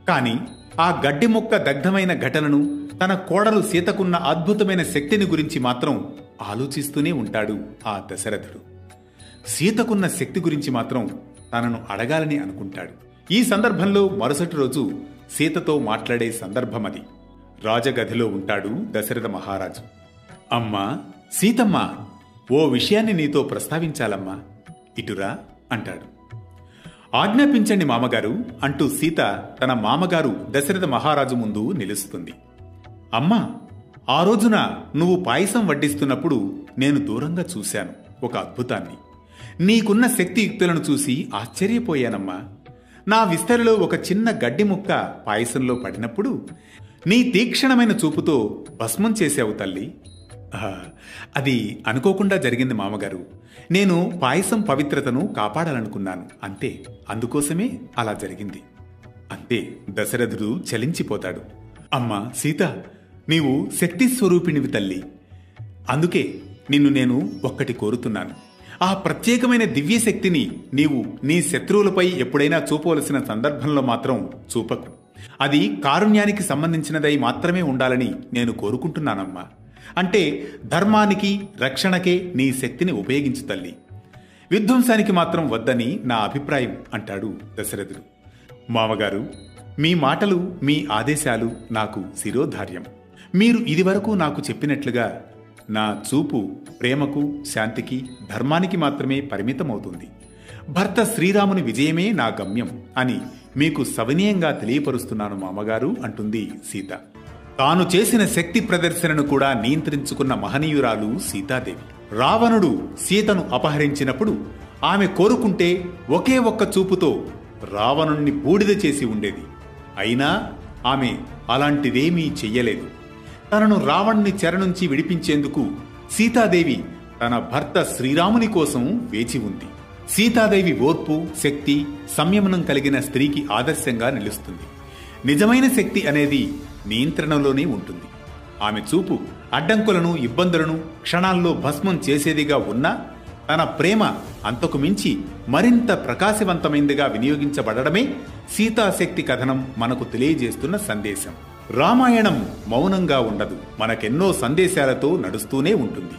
కాని ఆ గడ్డి మొక్క దగ్ధమైన ఘటనను, తన కోడలు సీతకున్న అద్భుతమైన శక్తిని గురించి మాత్రం ఆలోచిస్తూనే ఉంటాడు ఆ దశరథుడు. సీతకున్న శక్తి గురించి మాత్రం తనను అడగాలని అనుకుంటాడు. ఈ సందర్భంలో మరుసటి రోజు సీతతో మాట్లాడే సందర్భం అది. రాజగదిలో ఉంటాడు దశరథ మహారాజు. అమ్మా సీతమ్మ, ఓ విషయాన్ని నీతో ప్రస్తావించాలమ్మా, ఇటురా అంటాడు. ఆజ్ఞాపించండి మామగారు అంటూ సీత తన మామగారు దశరథ మహారాజు ముందు నిలుస్తుంది. అమ్మా, ఆ రోజున నువ్వు పాయసం వడ్డిస్తున్నప్పుడు నేను దూరంగా చూశాను ఒక అద్భుతాన్ని. నీకున్న శక్తియుక్తులను చూసి ఆశ్చర్యపోయానమ్మా. నా విస్తరిలో ఒక చిన్న గడ్డి ముక్క పాయసంలో పడినప్పుడు నీ తీక్షణమైన చూపుతో భస్మం చేశావు తల్లి. అది అనుకోకుండా జరిగింది మామగారు. నేను పాయసం పవిత్రతను కాపాడాలనుకున్నాను అంతే. అందుకోసమే అలా జరిగింది అంతే. దశరథుడు చలించిపోతాడు. అమ్మా సీత, నీవు శక్తి స్వరూపిణివి తల్లి. అందుకే నిన్ను నేను ఒక్కటి కోరుతున్నాను. ఆ ప్రత్యేకమైన దివ్యశక్తిని నీవు నీ శత్రువులపై ఎప్పుడైనా చూపవలసిన సందర్భంలో మాత్రం చూపకు. అది కారుణ్యానికి సంబంధించినదై మాత్రమే ఉండాలని నేను కోరుకుంటున్నానమ్మా. అంటే ధర్మానికి, రక్షణకే నీ శక్తిని ఉపయోగించు తల్లి. విధ్వంసానికి మాత్రం వద్దని నా అభిప్రాయం అంటాడు దశరథుడు. మామగారు, మీ మాటలు, మీ ఆదేశాలు నాకు శిరోధార్యం. మీరు ఇదివరకు నాకు చెప్పినట్లుగా నా చూపు ప్రేమకు, శాంతికి, ధర్మానికి మాత్రమే పరిమితమవుతుంది. భర్త శ్రీరాముని విజయమే నా గమ్యం అని మీకు సవినయంగా తెలియపరుస్తున్నాను మామగారు అంటుంది సీత. తాను చేసిన శక్తి ప్రదర్శనను కూడా నియంత్రించుకున్న మహనీయురాలు సీతాదేవి. రావణుడు సీతను అపహరించినప్పుడు ఆమె కోరుకుంటే ఒకే ఒక్క చూపుతో రావణుణ్ణి బూడిద చేసి ఉండేది. అయినా ఆమె అలాంటిదేమీ చెయ్యలేదు. తనను రావణుని చెర నుంచి విడిపించేందుకు సీతాదేవి తన భర్త శ్రీరాముని కోసం వేచి ఉంది. సీతాదేవి ఓర్పు, శక్తి, సంయమనం కలిగిన స్త్రీకి ఆదర్శంగా నిలుస్తుంది. నిజమైన శక్తి అనేది నియంత్రణలోనే ఉంటుంది. ఆమె చూపు అడ్డంకులను, ఇబ్బందులను క్షణాల్లో భస్మం చేసేదిగా ఉన్నా తన ప్రేమ అంతకు మించి మరింత ప్రకాశవంతమైందిగా వినియోగించబడమే సీతాశక్తి కథనం మనకు తెలియజేస్తున్న సందేశం. రామాయణం మౌనంగా ఉండదు, మనకెన్నో సందేశాలతో నడుస్తూనే ఉంటుంది.